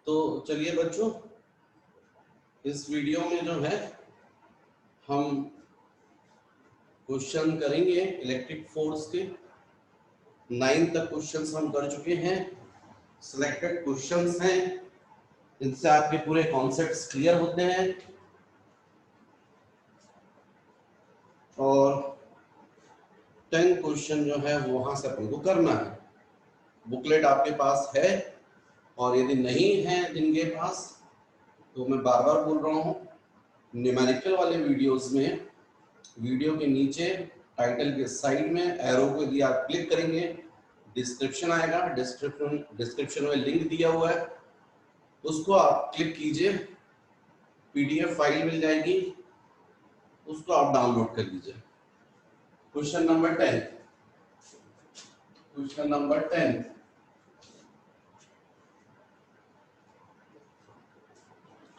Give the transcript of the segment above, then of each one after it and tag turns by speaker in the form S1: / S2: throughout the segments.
S1: तो चलिए बच्चों, इस वीडियो में जो है हम क्वेश्चन करेंगे इलेक्ट्रिक फोर्स के। 9 तक क्वेश्चंस हम कर चुके हैं, सिलेक्टेड क्वेश्चंस हैं, इनसे आपके पूरे कॉन्सेप्ट्स क्लियर होते हैं। और 10 क्वेश्चन जो है वहां से अपन को करना है। बुकलेट आपके पास है, और यदि नहीं है जिनके पास, तो मैं बार बार बोल रहा हूँ, न्यूमेरिकल वाले वीडियोस में वीडियो के नीचे टाइटल के साइड में एरो को यदि आप क्लिक करेंगे, डिस्क्रिप्शन आएगा। डिस्क्रिप्शन में लिंक दिया हुआ है, उसको आप क्लिक कीजिए, पीडीएफ फाइल मिल जाएगी, उसको आप डाउनलोड कर लीजिए। क्वेश्चन नंबर 10, क्वेश्चन नंबर 10,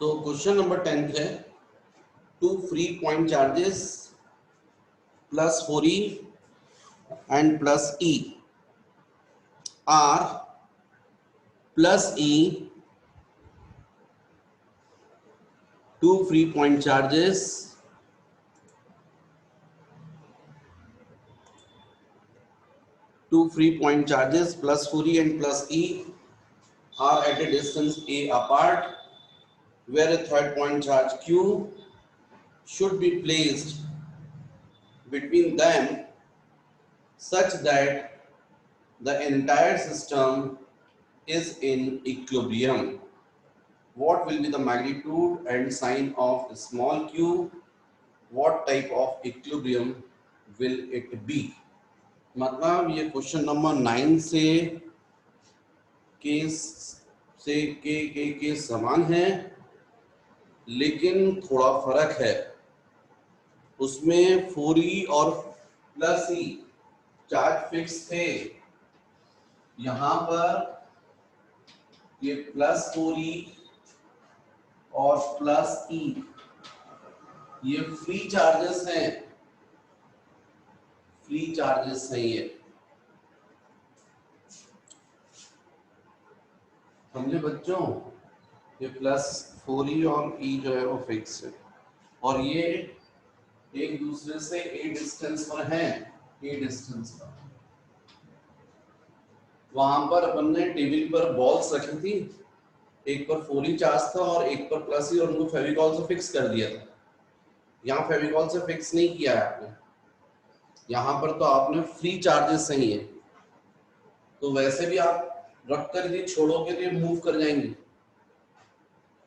S1: तो क्वेश्चन नंबर 10 है, 2 free point charges plus 4e and plus e are plus e 2 free point charges plus 4e and plus e are at a distance a apart, where a third point charge q should be placed between them such that the entire system is in equilibrium. What will be the magnitude and sign of small q? What type of equilibrium will it be? मतलब ये question number 9 से के समान है, लेकिन थोड़ा फर्क है। उसमें 4e और प्लस e चार्ज फिक्स थे, यहाँ पर ये प्लस 4e और प्लस e ये फ्री चार्जेस हैं, फ्री चार्जेस हैं ये, समझे बच्चों? ये प्लस 4e और e जो है वो फिक्स है, और ये एक दूसरे से a डिस्टेंस पर है, a डिस्टेंस पर। वहां पर अपन ने टेबल पर बॉल्स रखी थी, एक पर 4e चार्ज था और एक पर प्लस e, और उनको फेविकॉल से फिक्स कर दिया था। यहाँ फेविकॉल से फिक्स नहीं किया है आपने, यहाँ पर तो आपने फ्री चार्जेस सही है, तो वैसे भी आप रख कर यदि छोड़ोगे तो ये मूव कर जाएंगे।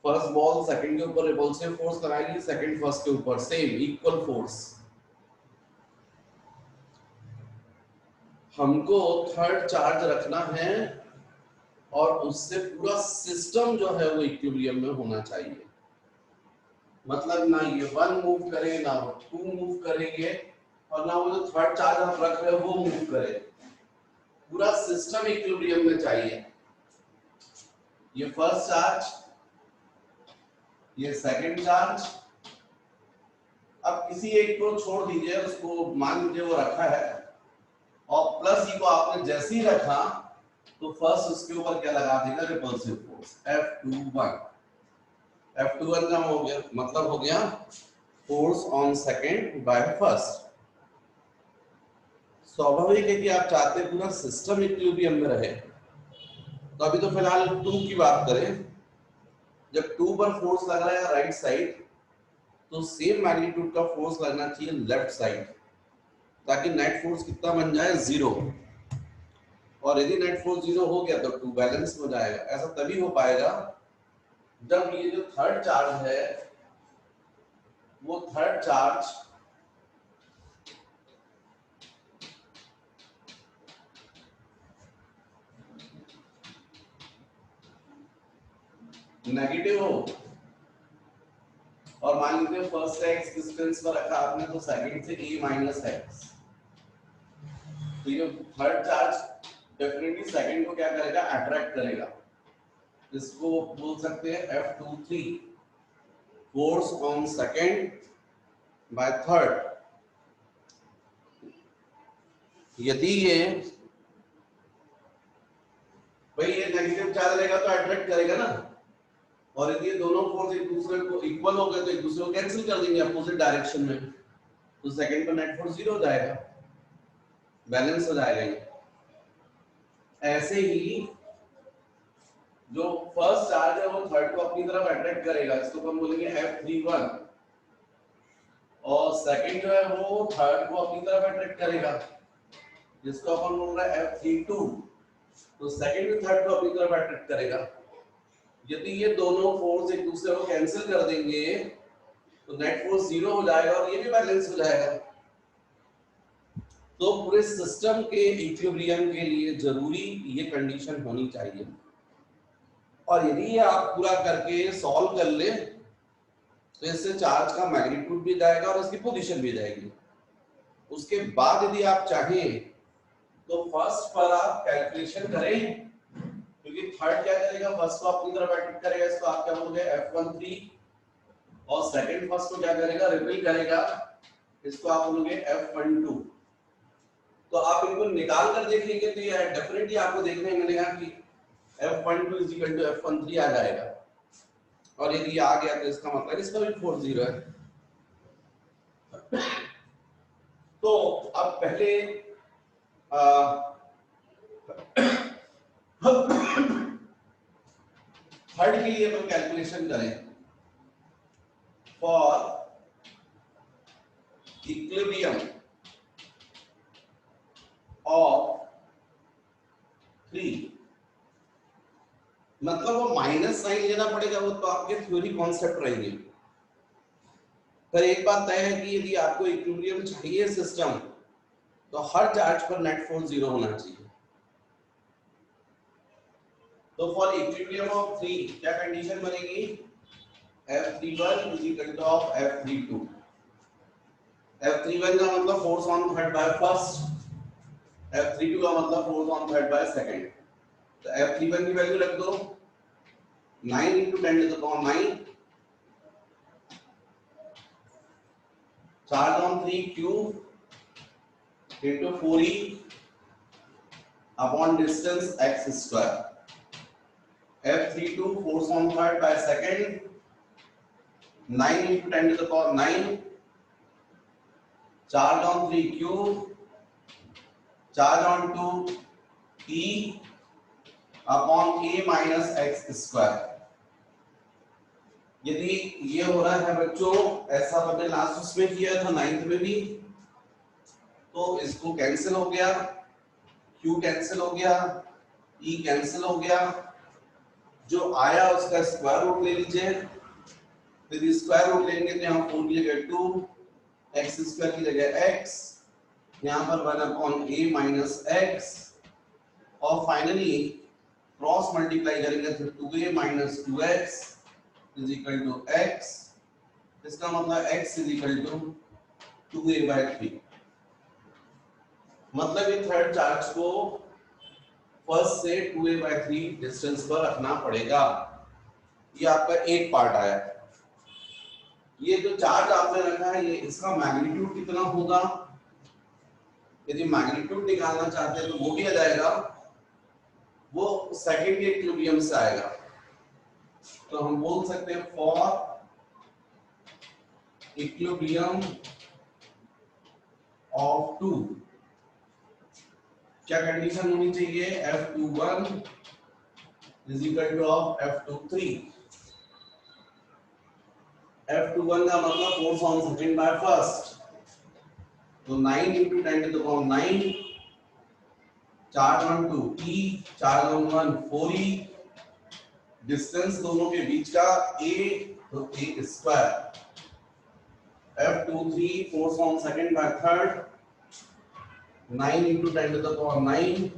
S1: फर्स्ट बॉल सेकंड के ऊपर रिपल्सिव फोर्स लगाएगी, सेकंड फर्स्ट के ऊपर, सेम इक्वल फोर्स। हमको थर्ड चार्ज रखना है, और उससे पूरा सिस्टम जो है वो इक्विलिब्रियम में होना चाहिए। मतलब ना ये 1 मूव करे, ना 2 मूव करेंगे, और ना वो जो थर्ड चार्ज आप रख रहे हो वो मूव करे। पूरा सिस्टम इक्विलिब्रियम में चाहिए। ये फर्स्ट चार्ज, ये सेकंड चार्ज। अब किसी एक को छोड़ दीजिए, उसको मान लीजिए वो रखा है, और प्लस ई को आपने जैसे ही रखा तो फर्स्ट उसके ऊपर क्या लगा देगा, रिपल्सिव फोर्स F21। F21 का हो गया, मतलब हो गया force on second by first. स्वाभाविक है कि आप चाहते हैं पूरा सिस्टम इक्विलिब्रियम में रहे, तो अभी तो फिलहाल 2 की बात करें। जब 2 पर फोर्स लग रहा है राइट साइड, तो सेम मैग्नीट्यूड का फोर्स लगना चाहिए लेफ्ट साइड, ताकि नेट फोर्स कितना बन जाए, 0। और यदि नेट फोर्स 0 हो गया तो 2 बैलेंस हो जाएगा। ऐसा तभी हो पाएगा जब ये जो थर्ड चार्ज है, वो थर्ड चार्ज नेगेटिव हो, और मान लीजिए फर्स्ट से x डिस्टेंस पर रखा आपने, तो सेकंड से a माइनस x, तो ये थर्ड चार्ज डेफिनेटली सेकंड को क्या करेगा, अट्रैक्ट करेगा। इसको बोल सकते हैं F23, force on second by third. यदि ये भाई ये नेगेटिव चार्ज रहेगा तो अट्रैक्ट करेगा ना, और यदि ये दोनों फोर्स एक दूसरे को इक्वल हो गए तो एक दूसरे को कैंसिल कर देंगे अपोजिट डायरेक्शन में, तो सेकंड का नेट फोर्स 0 हो जाएगा, बैलेंस हो जाएगा ये। ऐसे ही जो फर्स्ट चार्ज है वो थर्ड को अपनी तरफ अट्रैक्ट करेगा, इसको हम बोलेंगे F31, और सेकंड जो है वो थर्ड को अपनी तरफ अट्रैक्ट करेगा, जिसको अपन बोल रहे हैं F32, तो सेकंड भी थर्ड को अपनी तरफ अट्रैक्ट करेगा। यदि ये दोनों फोर्स एक दूसरे को कैंसिल कर देंगे तो नेट फोर्स 0 हो जाएगा और ये भी बैलेंस हो जाएगा। तो पूरे सिस्टम के इक्विलिब्रियम के लिए जरूरी ये कंडीशन होनी चाहिए, और यदि ये आप पूरा करके सॉल्व कर ले तो इससे चार्ज का मैग्नीट्यूड भी जाएगा और इसकी पोजीशन भी जाएगी। उसके बाद यदि आप चाहें तो फर्स्ट पर आप कैलकुलेशन करें, क्योंकि थर्ड क्या करेगा, फर्स्ट को अपनी तरफ अट्रैक्ट करेगा, इसको आप क्या बोलोगे F13, और सेकंड फर्स्ट को क्या करेगा, रिपेल करेगा, इसको आप बोलोगे F12। तो आप इनको निकाल कर देखेंगे तो ये डेफिनेटली आपको देखने मिलेगा कि F12 is equal to F13 आ जाएगा, और यदि आ गया तो इसका मतलब इसका भी फोर्स 0 है। तो अब पहले थर्ड के लिए हम कैलकुलेशन करें फॉर इक्विलिब्रियम ऑफ 3, मतलब वो माइनस साइन लेना पड़ेगा, वो तो आपके थ्योरी कॉन्सेप्ट रहेंगे। पर एक बात तय है कि यदि आपको इक्विलिब्रियम चाहिए सिस्टम, तो हर चार्ज पर नेट फोर्स 0 होना चाहिए। तो फॉर इक्विलिब्रियम ऑफ 3 क्या कंडीशन बनेगी, F31 is equal two of F32। F31 का मतलब force on third by first, F32 का मतलब force on third by second. तो F31 की वैल्यू रख दो 9 into 10 to the power 9, charge on 3 Q into 4E upon distance x square. F32 force on third by second, 9 into 10 to the power 9, charge on 3 Q, charge on 2 E upon A minus x square. यदि ये हो रहा है बच्चों, ऐसा हमने last उसमें किया था 9th में भी, तो इसको कैंसिल हो गया, Q कैंसिल हो गया, E कैंसिल हो गया, जो आया उसका स्क्वायर रूट ले लीजिए। यदि स्क्वायर रूट लेंगे तो यहाँ 4 की जगह 2, x स्क्वायर की जगह x, यहाँ पर 1 अपॉन a माइनस x, और फाइनली क्रॉस मल्टीप्लाई करेंगे तो 2a minus 2x is equal to x, इसका मतलब x is equal to 2a bye 3। मतलब ये थर्ड चार्ज को फर्स्ट से 2a बाय 3 डिस्टेंस पर रखना पड़ेगा। ये आपका एक पार्ट आया। ये जो चार्ज आपने रखा है, ये इसका मैग्नीट्यूड कितना होगा, यदि मैग्नीट्यूड निकालना चाहते हैं तो वो भी आ जाएगा, वो सेकंड के इक्विलिब्रियम से आएगा। तो हम बोल सकते हैं फॉर इक्विलिब्रियम ऑफ 2 क्या कंडीशन होनी चाहिए, F21 is equal two of F23। F21 का मतलब force on second by first, तो 9 into 10 to the power 9, charge on 2 E, charge on 1 4E, distance दोनों के बीच का a, तो a square, F23 force on second by third, 9 into 10 to the power 9,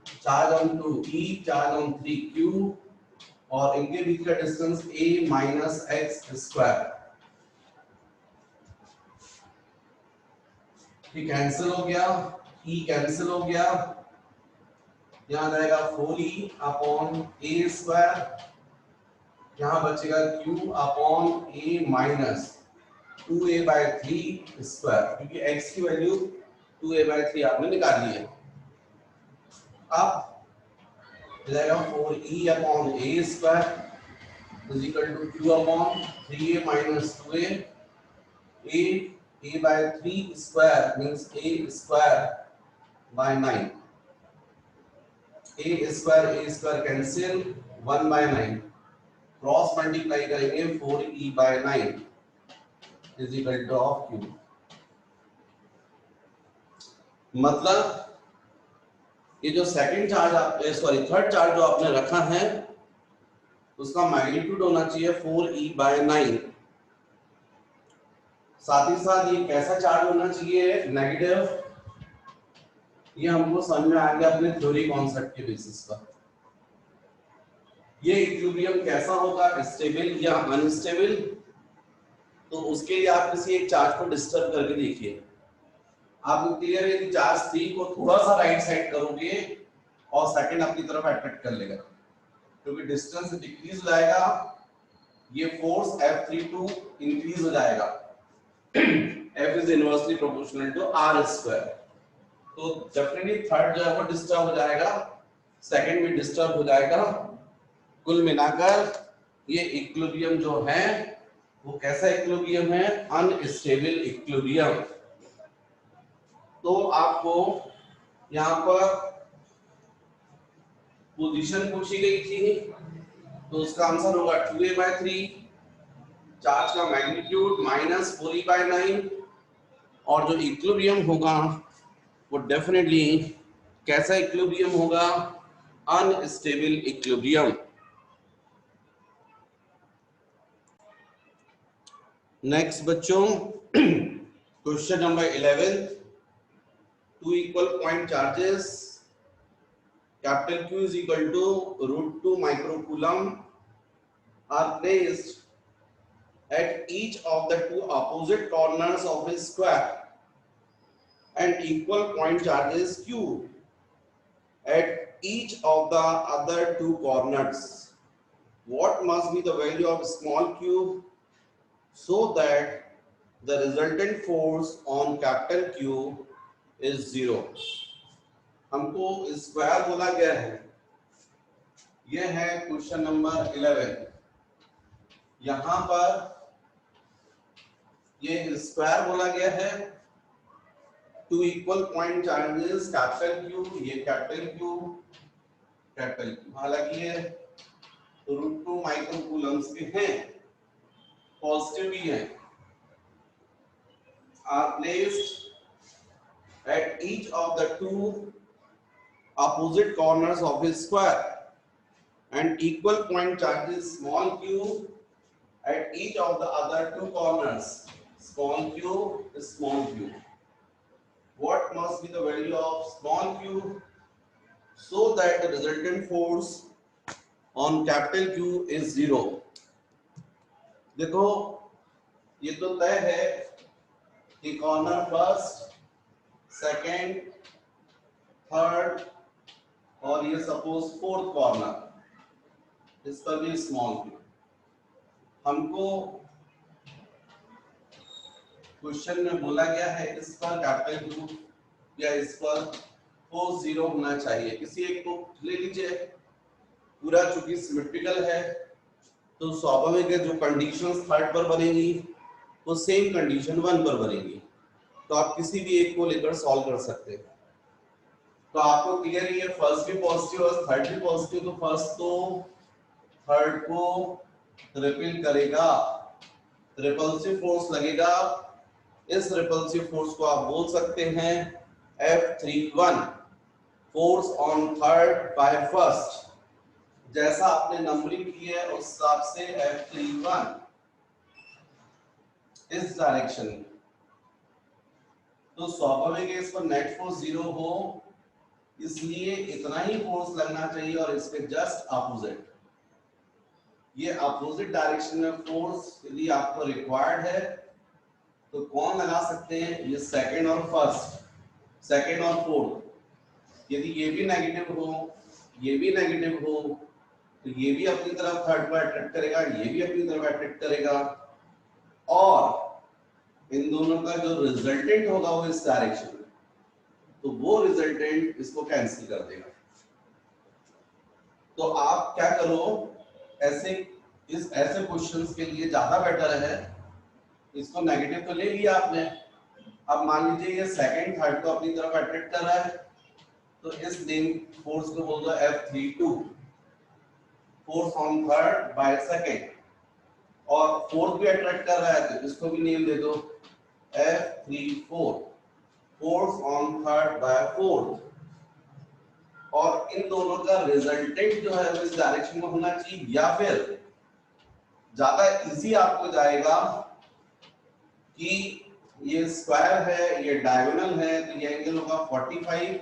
S1: charge on 2 E, charge on 3 Q, और इनके बीच का distance a minus x square. ये cancel हो गया, E कैंसिल हो गया, यहाँ जाएगा 4E अपॉन a स्क्वायर, यहाँ बचेगा Q upon a minus 2a bye 3 square, क्योंकि x की वैल्यू 2a बाय 3 आपने निकाल ली है। अब जाएगा 4E upon a square, is equal to q upon 3a minus 2a a by 3 square means a square by 9 a square cancel 1 by 9 cross multiply करेंगे 4e by 9 is equal two of q। मतलब ये जो second charge आप sorry third charge जो आपने रखा है उसका मैग्नीट्यूड होना चाहिए 4e by 9। साथ ही साथ ये कैसा चार्ज होना चाहिए, नेगेटिव। ये हमको समझ में आ गया अपने थ्योरी कॉन्सेप्ट के बेसिस पर। ये इक्विलिब्रियम कैसा होगा, स्टेबल या अनस्टेबल, तो उसके लिए आप किसी एक चार्ज को डिस्टर्ब करके देखिए। आपको क्लियर है कि चार्ज 3 को थोड़ा सा राइट साइड करोगे और सेकंड अपनी तरफ अट्रैक्ट कर लेगा, क्योंकि डिस्टेंस डिक्रीज हो जाएगा, ये फोर्स F32 इंक्रीज हो जाएगा। F is inversely proportional to R square. तो डेफिनेटली थर्ड जो है वो डिस्टर्ब हो जाएगा, सेकंड भी डिस्टर्ब हो जाएगा। कुल मिलाकर ये इक्विलिब्रियम जो है वो कैसा इक्विलिब्रियम है, अनस्टेबल इक्विलिब्रियम। तो आपको यहाँ पर पोजीशन पूछी गई थी, तो उसका आंसर होगा 2a by 3, चार्ज का मैग्नीट्यूड माइनस 4e by 9, और जो इक्विलिब्रियम होगा वो डेफिनेटली कैसा इक्विलिब्रियम होगा, अनस्टेबल इक्विलिब्रियम। नेक्स्ट बच्चों, question number 11, two equal point charges capital Q is equal to √2 microcoulomb are placed at each of the two opposite corners of a square and equal point charges Q at each of the other two corners. What must be the value of small q so that the resultant force on capital Q is 0? हमको square बोला गया है, यह है question number 11। यहां पर ये square बोला गया है, two equal point charges capital Q, ये कैपिटल Q, हालांकि ये √2 माइक्रोकूलम्स के हैं, पॉजिटिव भी है, are placed at each of the two opposite corners of a square and equal point charges small q at each of the other two corners, small q is small q. What must be the value of small q so that the resultant force on capital Q is 0? देखो ये तो तय है कि corner first, second, third और ये suppose fourth corner, इस पर भी स्मॉल q। हमको क्वेश्चन में बोला गया है इस पर कैपिटल Q या इस पर फोर्स 0 होना चाहिए। किसी एक को ले लीजिए, पूरा चूंकि सिमेट्रिकल है तो स्वाभाविक है जो कंडीशंस थर्ड पर बनेंगी वो सेम कंडीशन 1 पर बनेंगी, तो आप किसी भी एक को लेकर सॉल्व कर सकते हैं। तो आपको क्लियर है, ये फर्स्ट भी पॉजिटिव और थर्ड भी पॉजिटिव, तो फर्स्ट तो थर्ड को रिपेल करेगा, रिपल्सिव फोर्स लगेगा। इस रिपल्सिव फोर्स को आप बोल सकते हैं F31, force on third by first. जैसा आपने नंबरिंग की है उस हिसाब से F31 इस डायरेक्शन में, तो स्वाभाविक है इस पर नेट फोर्स 0 हो, इसलिए इतना ही फोर्स लगना चाहिए और इसके जस्ट अपोजिट, ये अपोजिट डायरेक्शन में फोर्स यदि आपको रिक्वायर्ड है तो कौन लगा सकते हैं, ये सेकंड और फर्स्ट, सेकंड और फोर्थ। यदि ये भी नेगेटिव हो, ये भी नेगेटिव हो, तो ये भी अपनी तरफ थर्ड पर अट्रैक्ट करेगा, ये भी अपनी तरफ अट्रैक्ट करेगा, और इन दोनों का जो रिजल्टेंट होगा वो इस डायरेक्शन में, तो वो रिजल्टेंट इसको कैंसिल कर देगा। तो आप क्या करो, ऐसे इस ऐसे क्वेश्चंस के लिए ज्यादा बेटर है, इसको नेगेटिव तो ले लिया आपने, अब मान लीजिए ये सेकंड थर्ड को अपनी तरफ अट्रैक्ट कर रहा है, तो इस नेम फोर्स को बोल दो F32, force on third by second, और फोर्थ भी अट्रैक्ट कर रहा है तो इसको भी नेम दे दो F34, force on third by fourth, और इन दोनों का रिजल्टेंट जो है वो इस डायरेक्शन में होना चाहिए, या फिर ज्यादा इजी आपको जाएगा कि ये स्क्वायर है, ये डायगोनल है, तो ये एंगल होगा 45,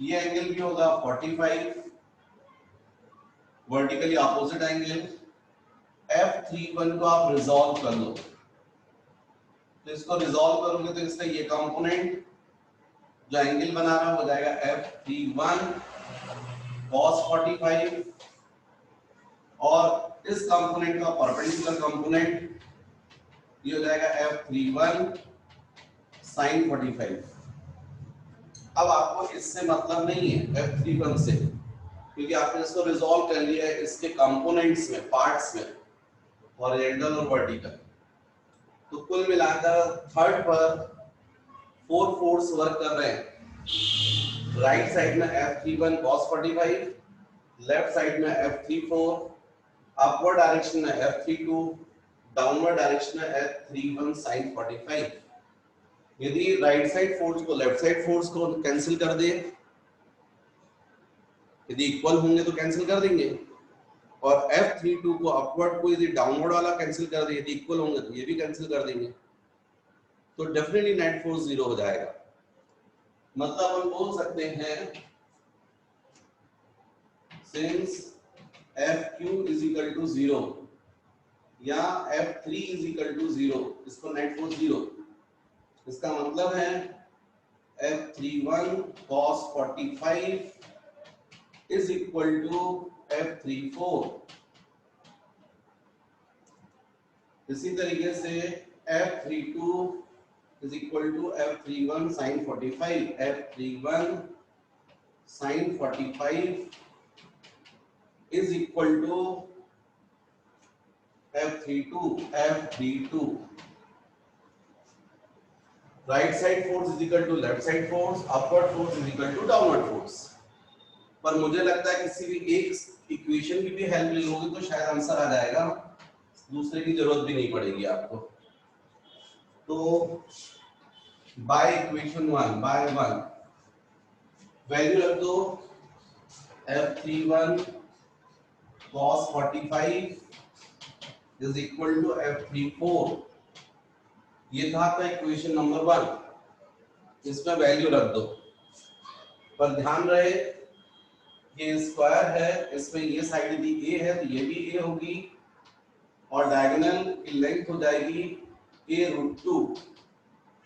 S1: ये एंगल भी होगा 45, वर्टिकली ऑपोजिट एंगल। F31 को आप रिजॉल्व कर लो, तो इसको रिजॉल्व करोगे तो इसका ये कंपोनेंट जो एंगल बना रहा है हो जाएगा F31 cos 45, और इस कंपोनेंट का परपेंडिकुलर कंपोनेंट ये हो जाएगा F31 sin 45। अब आपको इससे मतलब नहीं है F31 से, क्योंकि आपने इसको रिजॉल्व कर लिया है इसके कंपोनेंट्स में, पार्ट्स में, हॉरिजॉन्टल और वर्टिकल। तो कुल मिलाकर थर्ड पर 4 फोर्स वर्क कर रहे हैं, राइट साइड में F31 cos 45, लेफ्ट साइड में F34, अपवर्ड डायरेक्शन में F32, डाउनवर्ड डायरेक्शन में F31 sin 45। यदि राइट साइड फोर्स को लेफ्ट साइड फोर्स को कैंसिल कर दे, यदि इक्वल होंगे तो कैंसिल कर देंगे, और F32 को अपवर्ड को यदि डाउनवर्ड वाला कैंसिल कर दे, यदि इक्वल होंगे तो ये भी कैंसिल कर देंगे, तो डेफिनेटली नेट फोर्स जीरो हो जाएगा। मतलब हम बोल सकते हैं since FQ is equal to 0 या F3 is equal to 0, इसको नेट फोर्स जीरो। इसका मतलब है F31 cos 45 is equal to F34। इसी तरीके से F32 is equal to F31 sin 45, F31 sin 45 is equal to F32। Right side force is equal to left side force, upward force is equal to downward force. पर मुझे लगता है किसी भी एक इक्वेशन की भी हेल्प ले लोगे तो शायद आंसर आ जाएगा, दूसरे की जरूरत भी नहीं पड़ेगी आपको। तो बाय इक्वेशन 1 बाय 1 वैल्यू रख दो F31 cos 45 is equal to F34। ये था आपका इक्वेशन नंबर 1, इसमें वैल्यू रख दो। पर ध्यान रहे ये स्क्वायर है, इसमें ये साइड यदि a है तो ये भी a होगी, और डायगोनल की लेंथ हो जाएगी a√2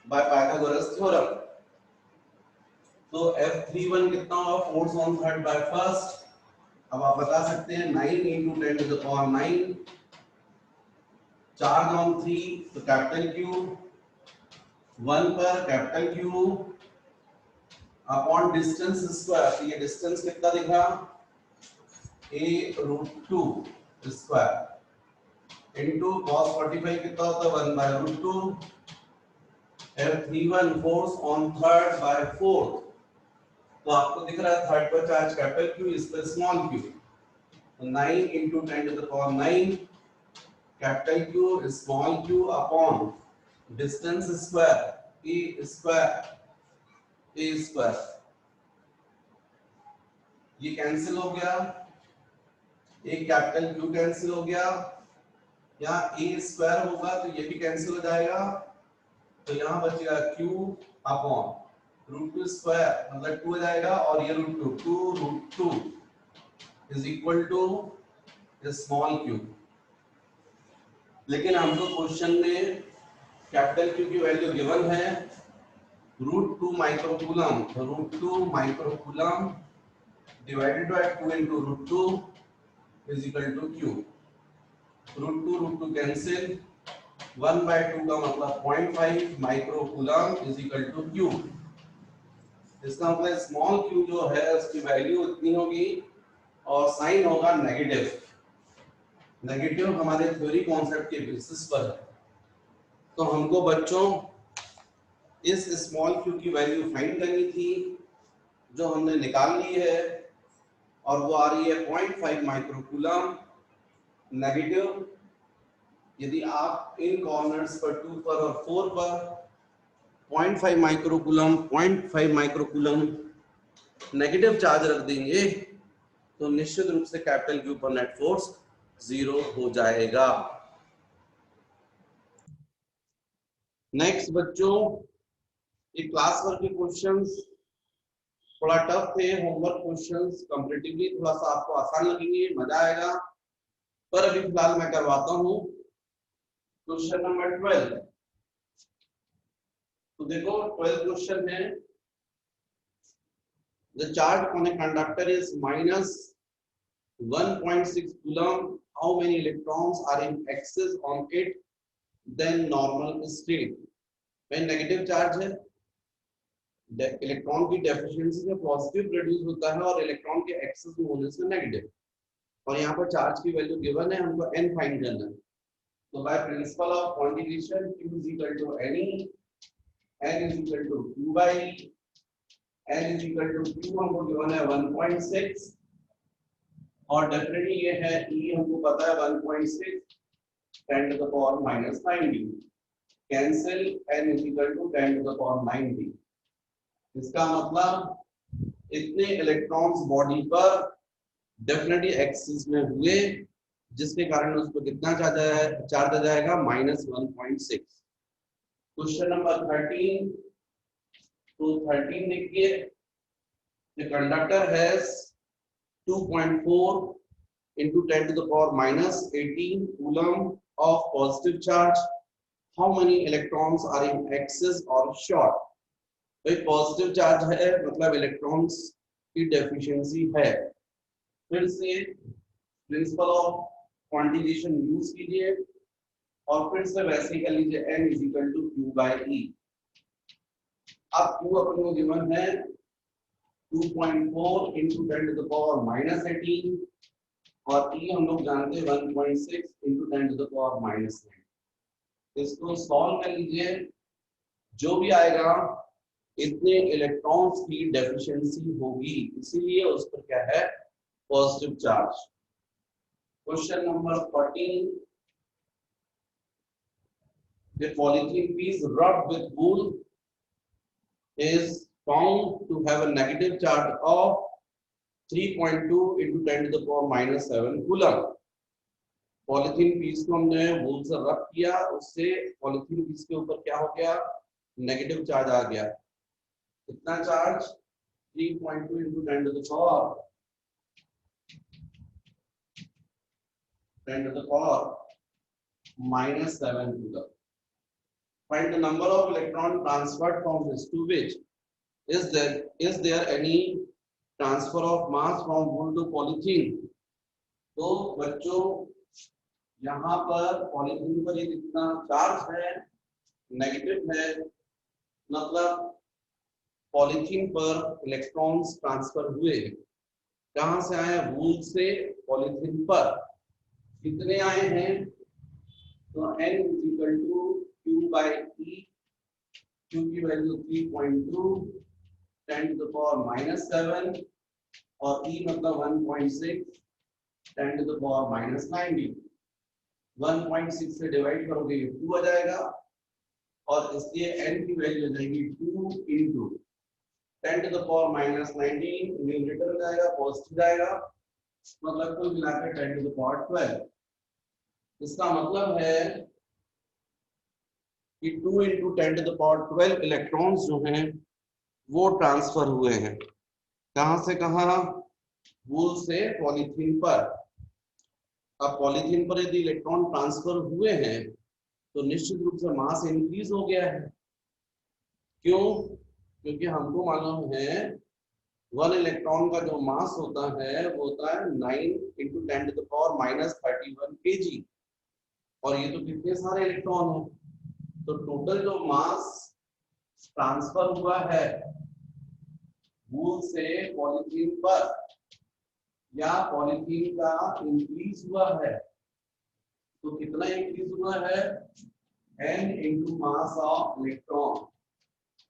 S1: बाय पाइथागोरस थ्योरम। तो F31 कितना होगा, force on third by first. अब आप बता सकते हैं 9 × 10⁻⁹, 4 9 3, तो कैपिटल Q 1 पर capital Q upon distance square. तो ये डिस्टेंस कितना दिखा, a√2 स्क्वायर इनटू cos 45 कितना होता है 1/√2। F31 force on third by fourth, तो आपको दिख रहा है थर्ड पर चार्ज कैपिटल Q, इस पर स्मॉल q, तो 9 × 10⁹ capital Q small q upon distance square a square. ये कैंसिल हो गया, एक कैपिटल Q कैंसिल हो गया, यहाँ a स्क्वायर होगा तो ये भी कैंसिल हो जाएगा, तो यहाँ बचेगा Q अपॉन √2 स्क्वायर, मतलब 2 हो जाएगा, और ये √2 is equal to small q। लेकिन हमको क्वेश्चन में कैपिटल Q की वैल्यू गिवन है √2 माइक्रोकूलम, तो √2 microcoulomb divided by 2 × √2 is equal to Q। √2 cancel, 1/2 का मतलब 0.5 microcoulomb is equal to Q। इसका मतलब स्मॉल q जो है उसकी वैल्यू इतनी होगी और साइन होगा नेगेटिव। नेगेटिव हमारे थ्योरी कॉन्सेप्ट के बेसिस पर है। तो हमको बच्चों इस स्मॉल क्यू की वैल्यू फाइंड करनी थी, जो हमने निकाल ली है, और वो आ रही है 0.5 माइक्रोकूलम नेगेटिव। यदि आप इन कॉर्नर्स पर 2 पर और 4 पर 0.5 माइक्रोकूलम नेगेटिव चार्ज रख देंगे तो निश्चित रूप से कैपिटल क्यू पर नेट फोर्स 0 हो जाएगा। नेक्स्ट बच्चों, ये क्लास वर्क के क्वेश्चंस थोड़ा टफ थे, होमवर्क क्वेश्चंस कंपैरेटिवली थोड़ा सा आपको आसान लगेंगे, मजा आएगा। पर अभी फिलहाल मैं करवाता हूँ क्वेश्चन नंबर 12। तो देखो 12 क्वेश्चन है, the charge on a conductor is minus 1.6 coulomb, how many electrons are in excess on it than normal state? भाई नेगेटिव चार्ज है, इलेक्ट्रॉन की डेफिशिएंसी से पॉजिटिव प्रोड्यूस होता है और इलेक्ट्रॉन के एक्सेस में होने से नेगेटिव। और यहाँ पर चार्ज की वैल्यू गिवन है, हमको n फाइंड करना है। तो by principle of quantification q is equal to ne, n is equal to q by e, n is equal to q हमको गिवन है 1.6 और डेफिनेटली ये है e हमको पता है 1.6 10 to the power minus 90, cancel n is equal to 10 to the power 90। इसका मतलब इतने इलेक्ट्रॉन्स बॉडी पर डेफिनेटली एक्सिस में हुए, जिसके कारण उसको कितना चार्ज आ जाएगा -1.6। क्वेश्चन नंबर 13, तो 13 देखिए, the conductor has 2.4 into 10 to the power minus 18 coulomb of positive charge. How many electrons are in excess or short? भाई पॉजिटिव चार्ज है मतलब इलेक्ट्रॉन्स की डेफिशिएंसी है। फिर से प्रिंसिपल ऑफ क्वांटिफिकेशन यूज कीजिए और फिर से वैसे ही कर लीजिए n is equal to q by e। अब q अपन को गिवन है 2.4 into 10 to the power minus 18 और e हम लोग जानते हैं 1.6 into 10 to the power minus 9। इसको सॉल्व कर लीजिए, जो भी आएगा इतने इलेक्ट्रॉन्स की डेफिशिएंसी होगी, इसीलिए उस पर क्या है positive charge. Question number 14, the polythene piece rubbed with wool is found to have a negative charge of 3.2 into 10 to the power minus 7 coulomb। Polythene piece को हमने वूल से रब किया, उससे पॉलीथीन पीस के ऊपर क्या हो गया नेगेटिव चार्ज आ गया। कितना charge 3.2 into 10 to the power minus 7 coulomb। Find the number of electron transferred from this to which? Is there any transfer of mass from wool to polythene? तो बच्चों यहाँ पर पॉलीथीन पर ये कितना चार्ज है नेगेटिव है, मतलब पॉलीथीन पर इलेक्ट्रॉन्स ट्रांसफर हुए, कहां से आए वूल से पॉलीथीन पर, कितने आए हैं तो n is equal to q by e, q की value 3.2 10 to the power minus 7 और e मतलब 1.6 10 to the power minus 90। 1.6 से डिवाइड करोगे ये 2 आ जाएगा और इसलिए n की वैल्यू आ जाएगी 2 into 10 to the power minus 19, numerator जाएगा पॉजिटिव जाएगा, मतलब कुल मिलाकर 10 to the power 12। इसका मतलब है कि 2 into 10 to the power 12 electrons जो हैं वो ट्रांसफर हुए हैं, कहां से कहां वूल से पॉलीथीन पर। अब पॉलीथीन पर यदि इलेक्ट्रॉन ट्रांसफर हुए हैं तो निश्चित रूप से मास इंक्रीज हो गया है। क्यों? क्योंकि हमको मालूम है 1 इलेक्ट्रॉन का जो मास होता है वो होता है 9 into 10 to the power minus 31 kg, और ये तो कितने सारे इलेक्ट्रॉन हैं, तो टोटल जो मास ट्रांसफर हुआ है वूल से पॉलीथीन पर या पॉलीथीन का इंक्रीज हुआ है तो कितना इंक्रीज हुआ है, n into mass of electron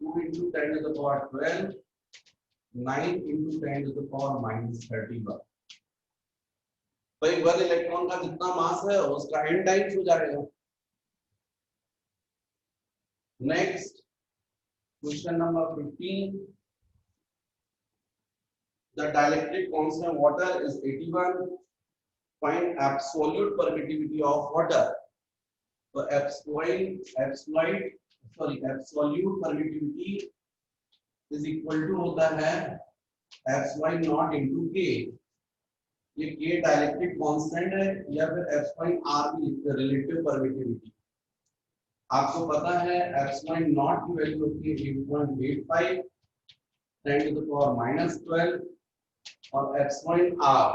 S1: 2 into 10 to the power 12, 9 into 10 to the power minus 31। भाई 1 इलेक्ट्रॉन का जितना मास है उसका n टाइम्स हो जाएगा। Next question number 15, the dielectric constant water is 81, find absolute permittivity of water। तो absolute permittivity is equal to होता है epsilon नॉट into k। ये k डाइलेक्ट्रिक कांस्टेंट है या फिर epsilon r भी लिखते हैं रिलेटिव परमिटिविटी। आपको पता है epsilon नॉट की वैल्यू होती है 8.85 10 to the power minus 12 और epsilon r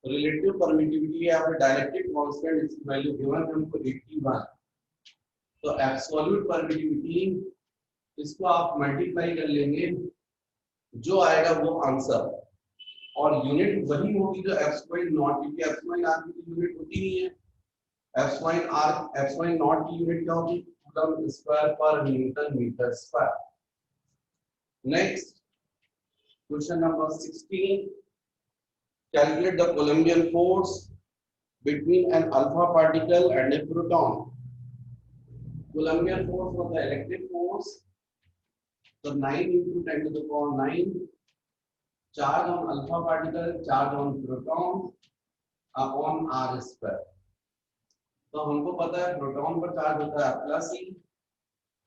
S1: रिलेटिव परमिटिविटी या फिर डाइलेक्ट्रिक कांस्टेंट इसकी वैल्यू गिवन है हमको 81। तो एब्सोल्यूट परमिटिविटी इसको आप मल्टीप्लाई कर लेंगे, जो आएगा वो आंसर, और यूनिट वही होगी जो एप्सिलॉन नॉट, क्योंकि एप्सिलॉन आर की यूनिट होती नहीं है। एप्सिलॉन नॉट की यूनिट क्या होगी, कूलम स्क्वायर पर newton metre square. Next question number 16, calculate the Coulombian force between an alpha particle and a proton। Coulombian force was the electric force, so 9 into 10 to the power 9 charge on alpha particle, charge on proton upon r square। तो हमको पता है proton पर charge होता है plus ई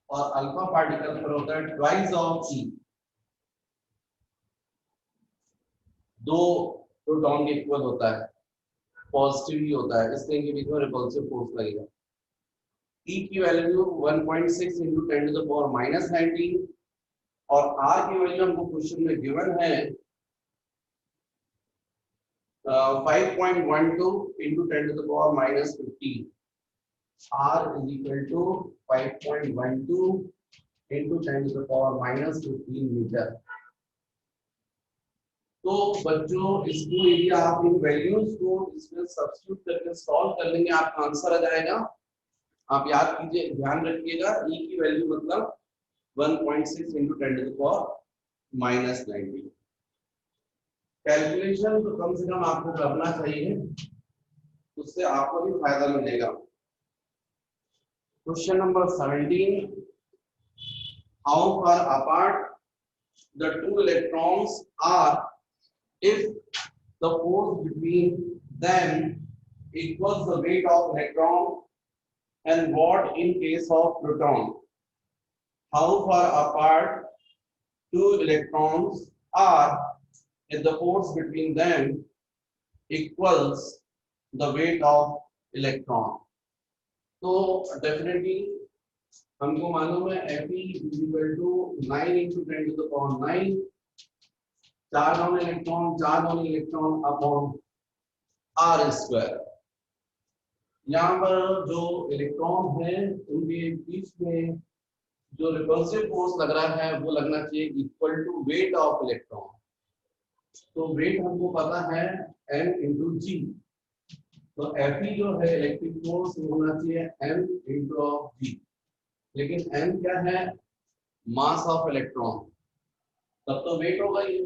S1: और alpha particle पर होता है ट्वाइस ऑफ ई। दो प्रोटॉन के इक्वल होता है, पॉजिटिव ही होता है, इसलिए इनके बीच में रिपल्सिव फोर्स लगेगा। ई की value 1.6 into 10 to the power minus 19 और आर की वैल्यू हमको क्वेश्चन में गिवन है 5.12 into 10 to the power minus 15। R is equal to 5.12 into 10 to the power minus 15 metre. तो बच्चों इसको यदि आप इन वैल्यूज को इसमें सब्स्टिट्यूट करके सॉल्व कर लेंगे आपका आंसर आ जाएगा। आप याद कीजिए, ध्यान रखिएगा, ई की वैल्यू मतलब 1.6 into 10 to the power minus 19। Calculation तो कम से कम आपको करना चाहिए, उससे आपको भी फायदा मिलेगा। Question number 17, how far apart the two electrons are if the force between them equals the weight of electron, and what in case of proton? How far apart two electrons are if the force between them equals the weight of electron? तो definitely हमको मालूम है Fe equal to 9 into 10 to the power 9 charge on electron upon r square. यहाँ पर जो electron है उनके बीच में जो रिपल्सिव फोर्स लग रहा है वो लगना चाहिए equal to weight of electron. तो वेट हमको पता है m into g, तो Fe जो है इलेक्ट्रिक फोर्स होना चाहिए m into g, लेकिन m क्या है, मास ऑफ इलेक्ट्रॉन, तब तो वेट होगा ये।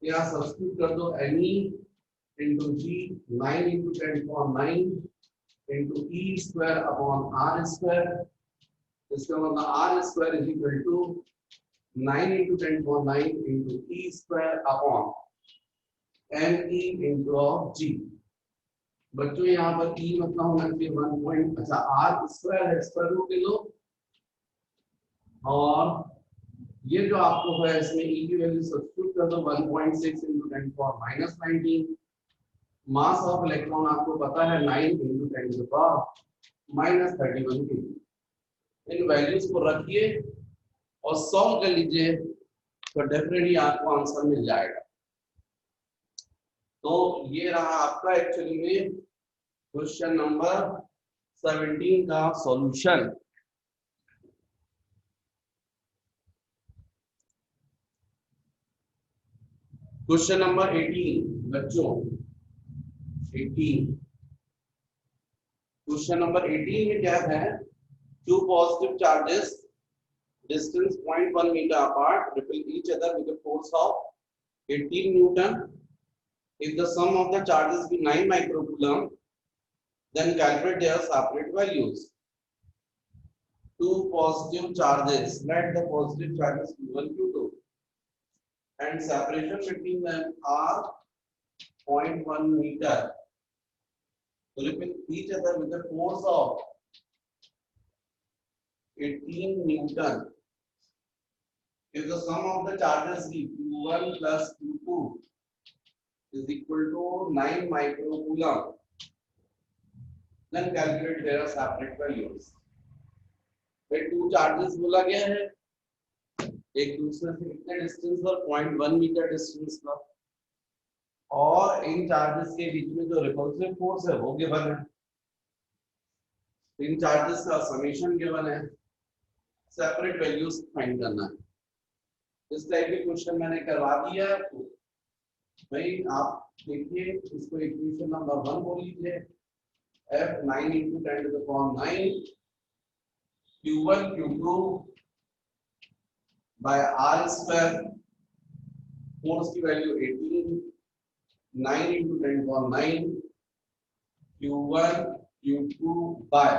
S1: यहाँ सब्स्टिट्यूट कर दो me into g 9 into 10 to the power 9 into e square upon r square। इसका मतलब r square is equal to 9 into 10 to the power 9 into e square upon me into g। बच्चों यहाँ पर e मतलब होना चाहिए 1 पॉइंट, अच्छा r square है, स्क्वायर रूट ले लो, और ये जो आपको है इसमें e की वैल्यू सब्स्टिट्यूट कर दो 1.6 into 10 to the power minus 19। Mass of electron आपको पता है 9 into 10 to the power minus 31 kg। In values को रखिए और सॉल्व कर लीजिए तो डेफिनेटली आपको आंसर मिल जाएगा। तो ये रहा आपका एक्चुअली में क्वेश्चन नंबर 17 का सॉल्यूशन। क्वेश्चन नंबर 18 बच्चों 18, क्वेश्चन नंबर 18 में क्या है, two positive charges distance 0.1 meter apart repel each other with a force of 18 newton. If the sum of the charges be 9 microcoulomb, then calculate their separate values. Two positive charges, let the positive charges q1 q2 and separation between them are 0.1 meter, repel each other with a force of 18 newton. If the sum of the charges be q1 plus q2 is equal to 9 microcoulomb, then calculate their separate values. फिर two charges बोला गया है, एक दूसरे से कितने distance पर, 0.1 metre distance पर, और इन चार्जेस के बीच में जो रिपल्सिव फोर्स है वो गिवन है, इन चार्जेस का समेशन गिवन है, सेपरेट वैल्यूज फाइंड करना है। इस टाइप के क्वेश्चन मैंने करवा दिया है आपको। भाई आप देखिए, इसको इक्वेशन नंबर 1 बोल लीजिए, f 9 into 10 to the power 9 q1 q2 by r square, force की value 18, 9 into 10 to the power 9 q1 q2 by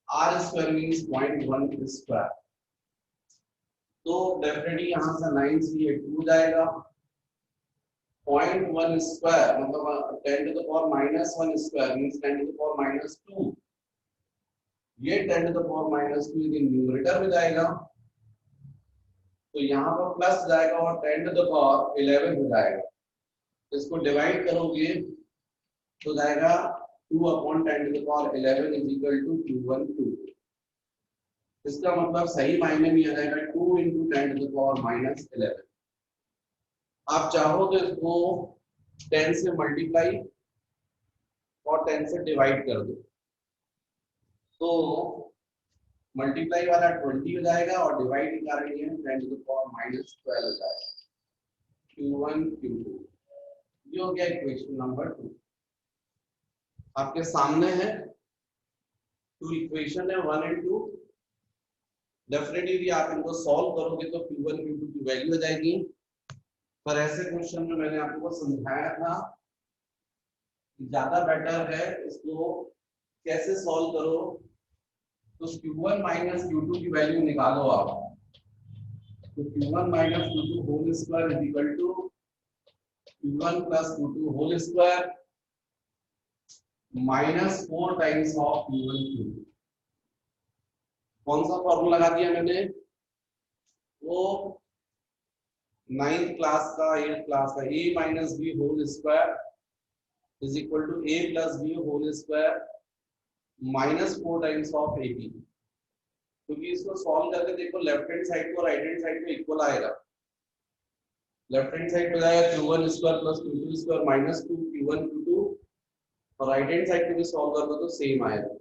S1: r square means 0.1 square। तो डेफिनेटली यहां से 9 से ये 2 जाएगा, 0.1 स्क्वायर मतलब 10 to the power -1 square means 10 to the power -2, ये 10 to the power -2 यदि न्यूमरेटर में जाएगा तो यहाँ पर प्लस जाएगा और 10 to the power 11 हो जाएगा। इसको डिवाइड करोगे तो जाएगा 2/10 to the power 11 is equal to q1 2। इसका मतलब सही मायने में आ जाएगा 2 into 10 to the power -11। आप चाहो तो इसको 10 से मल्टीप्लाई और 10 से डिवाइड कर दो, तो मल्टीप्लाई वाला 20 हो जाएगा और डिवाइड का रही है 10 to the power -12 हो जाएगा, q1 q2। ये हो गया इक्वेशन नंबर 2 आपके सामने है। टू इक्वेशन है 1 और 2। डेफिनेटली आप इनको सॉल्व करोगे तो q1 q2 की वैल्यू हो जाएगी। पर ऐसे क्वेश्चन में मैंने आपको समझाया था ज्यादा बेटर है इसको कैसे सॉल्व करो, तो q1 माइनस q2 की वैल्यू निकालो आप, तो q1 minus q2 whole square is equal to q1 plus q2 whole square -4 times of q1 q2। कौन सा फॉर्मूला लगा दिया मैंने, वो 9th क्लास का 8th क्लास का a minus b whole square is equal to a plus b whole square -4 times of ab। क्योंकि इसको सॉल्व करके देखो लेफ्ट हैंड साइड को राइट हैंड साइड में इक्वल आएगा। लेफ्ट हैंड साइड पे जाएगा q1 square plus q2 square -2 q1 q2, और राइट हैंड साइड पे भी सॉल्व कर दो तो सेम आएगा।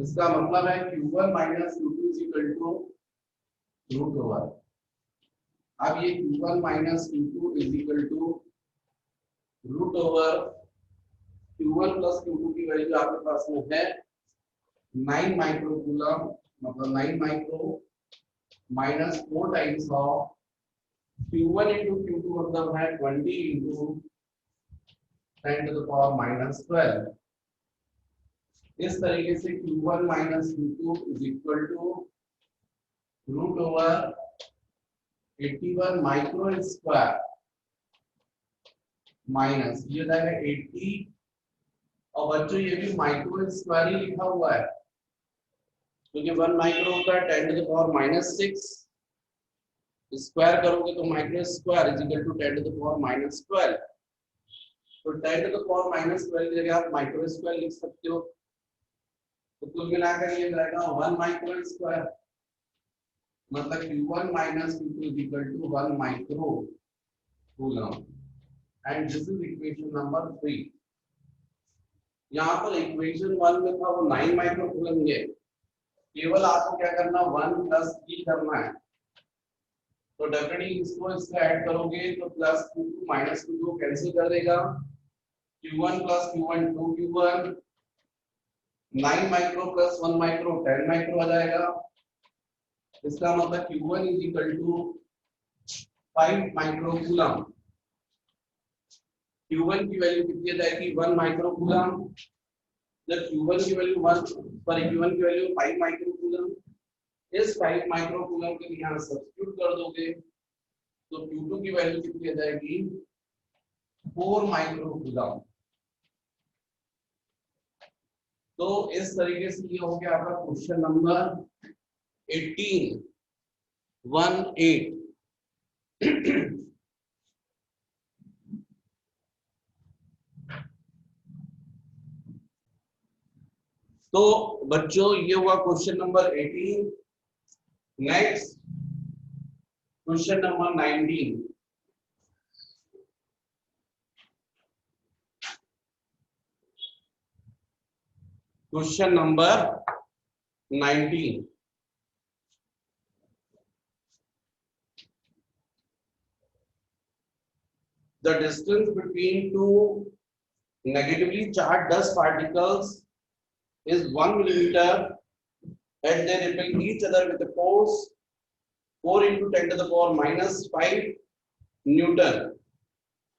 S1: इसका मतलब है q1 minus q2 is equal to root over. अब ये q1 minus q2 is equal to root over q1 plus q2 की वैल्यू आपके पास में है 9 माइक्रोकूलम, मतलब 9 micro -4 times of q1 into q2 मतलब है 20 into 10 to the power -12। इस तरीके से q1 minus q2 is equal to root over 81 micro square minus ये जाएगा 80, और बच्चों ये भी माइक्रो स्क्वायर ही लिखा हुआ है क्योंकि 1 माइक्रो होता है 10 to the power -6, स्क्वायर करोगे तो micro square is equal to 10 to the power -12। तो 10 to the power -12 की जगह आप माइक्रो स्क्वायर लिख सकते हो, तो कुल मिलाकर ये जाएगा 1 माइक्रो स्क्वायर, मतलब q1 minus q2 is equal to 1 micro coulomb, and this is equation number 3। यहाँ पर इक्वेशन 1 में था वो 9 माइक्रो कूलम, ये केवल आपको क्या करना 1 प्लस e करना है, तो डेफिनेटली इसको इससे ऐड करोगे तो plus q2 minus q2 cancel कर देगा, q1 plus q1 2q1 9 micro plus 1 micro 10 micro आ जाएगा। इसका मतलब Q1 is equal to 5 micro coulomb. Q1 की वैल्यू कितनी आ जाएगी 1 माइक्रो कूलम। जब Q1 की वैल्यू 1 सॉरी Q1 की वैल्यू 5 माइक्रो कूलम, इस 5 माइक्रो कूलम के लिए यहां सब्स्टिट्यूट कर दोगे तो Q2 की वैल्यू कितनी आ जाएगी 4 माइक्रो कूलम। तो इस तरीके से ये हो गया आपका क्वेश्चन नंबर 18 18। तो बच्चों ये हुआ question number 18। Next question number 19। Question number 19। The distance between two negatively charged dust particles is 1 millimeter and they repel each other with a force 4 into 10 to the power minus 5 Newton.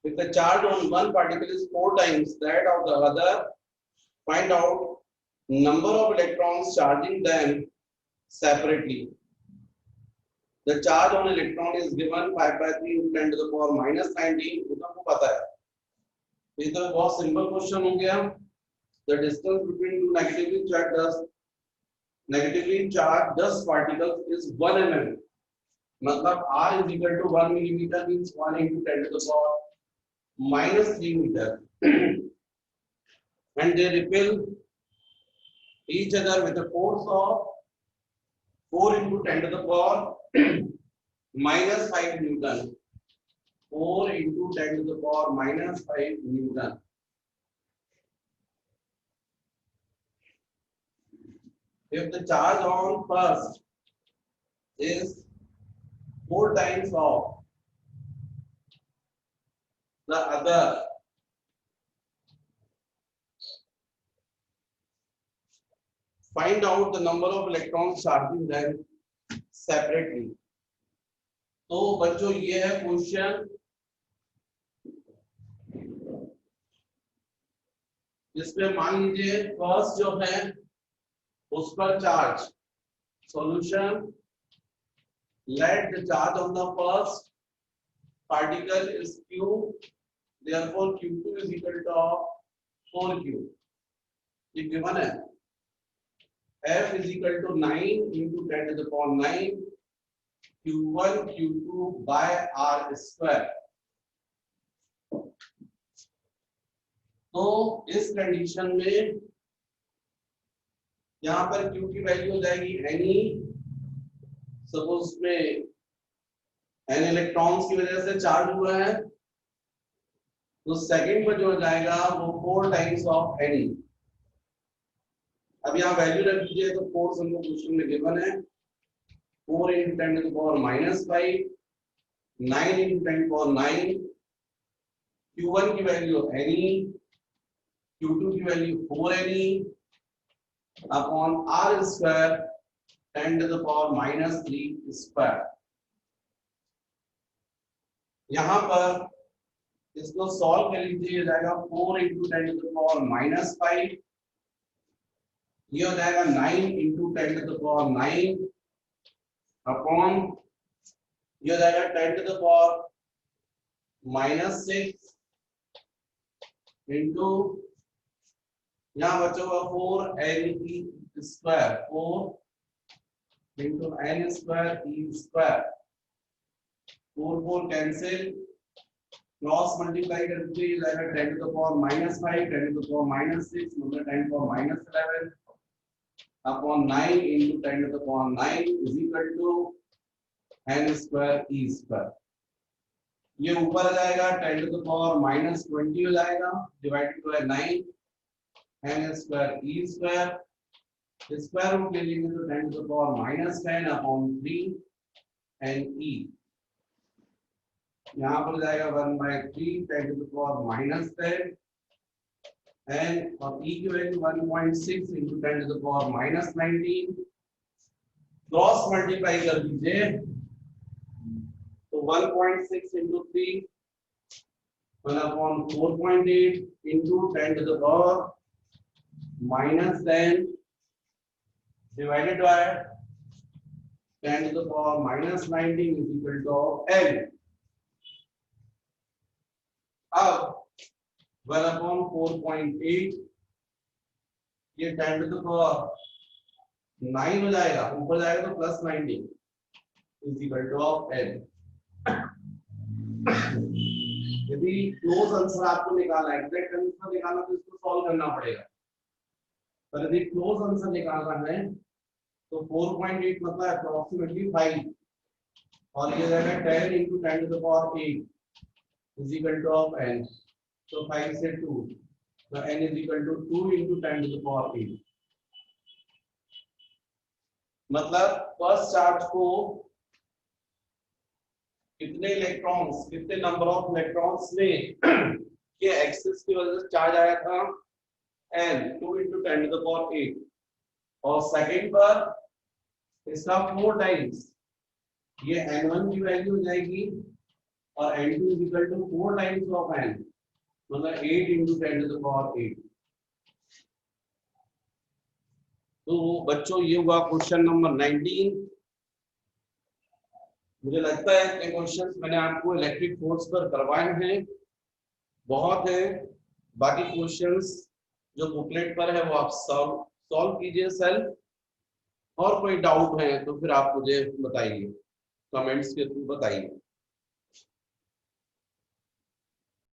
S1: If the charge on one particle is 4 times that of the other, find out number of electrons charging them separately. The charge on electron is given 5 by 3 into 10 to the power minus 19. तो आपको पता है। ये तो बहुत simple question हो गया। The distance between two negatively charged dust particles is 1 mm. मतलब R is equal to 1 millimeter means 1 into 10 to the power minus 3 meter. And they repel each other with a force of 4 into 10 to the power minus 5 Newton. 4 into 10 to the power minus 5 Newton. If the charge on first is 4 times of the other, find out the number of electrons charging them separately. तो बच्चों ये है question. इसमें मान लीजिए first जो है उस पर charge solution let the charge on the first particle is q, therefore q2 is equal to 4q. ये given है f is equal to 9 into 10 to the power 9 q1 q2 by r square. तो इस condition में यहां पर q की value हो जाएगी एनी। सपोज में n इलेक्ट्रॉन्स की वजह से चार्ज हुआ है तो सेकंड में जो हो जाएगा वो 4 टाइम्स ऑफ एनी। अब यहाँ वैल्यू रख दीजिए तो फोर्स हमको क्वेश्चन में गिवन है 4 into 10 to the power minus 5 9 into 10 to the power 9 q1 की वैल्यू एनी q2 की value 4 any upon r square 10 to the power minus 3 square. यहाँ पर इसको सॉल्व कर लीजिए जाएगा 4 into 10 to the power minus 5 ये हो जाएगा 9 into 10 to the power 9 upon ये हो जाएगा 10 to the power minus 6 into यहाँ बचेगा 4 n e square 4 into n square e square 4 4 cancel cross multiply कर दीजिए जाएगा 10 to the power minus 5 10 to the power minus 6 मतलब 10 to the power minus 11 upon 9 into 10 to the power 9 is equal to n square e square। ये ऊपर आ जाएगा 10 to the power minus 20 हो जाएगा divided by 9 n square e square square root ले लेंगे तो 10 to the power minus 10 upon 3 n e यहाँ पर जाएगा 1 by 3 10 to the power minus 10 N और ई की value 1.6 into 10 to the power minus 19, cross multiply कर दीजिए तो 1.6 into 3 1/4.8 into 10 to the power minus 10 divided by 10 to the power minus 19 is equal to L. अब 1/4.8 ये 10 to the power 9 हो जाएगा, ऊपर जाएगा तो plus 19 is equal to L. यदि क्लोज आंसर आपको निकालना है, एग्जैक्ट आंसर निकालना तो इसको सॉल्व करना पड़ेगा, पर यदि क्लोज आंसर निकालना है तो 4.8 मतलब अप्रोक्सीमेटली 5 और ये जाएगा 10 into 10 to the power 8 is equal to n. So 5 से 2 तो n is equal to 2 into 10 to the power 8. मतलब फर्स्ट चार्ज को कितने इलेक्ट्रॉन्स, कितने नंबर ऑफ इलेक्ट्रॉन्स ने के एक्सेस की वजह से चार्ज आया था n 2 into 10 to the power 8 और सेकंड पर इसका 4 टाइम्स ये n1 की वैल्यू हो जाएगी और n2 is equal to 4 times of n मतलब 8 into 10 to the power 8. तो बच्चों ये हुआ क्वेश्चन नंबर 19. मुझे लगता है कि क्वेश्चंस मैंने आपको इलेक्ट्रिक फोर्स पर करवाए हैं, बहुत है. बाकी क्वेश्चंस जो बुकलेट पर है वो आप सॉल्व कीजिए सेल्फ, और कोई डाउट है तो फिर आप मुझे बताइए, कमेंट्स के थ्रू बताइए.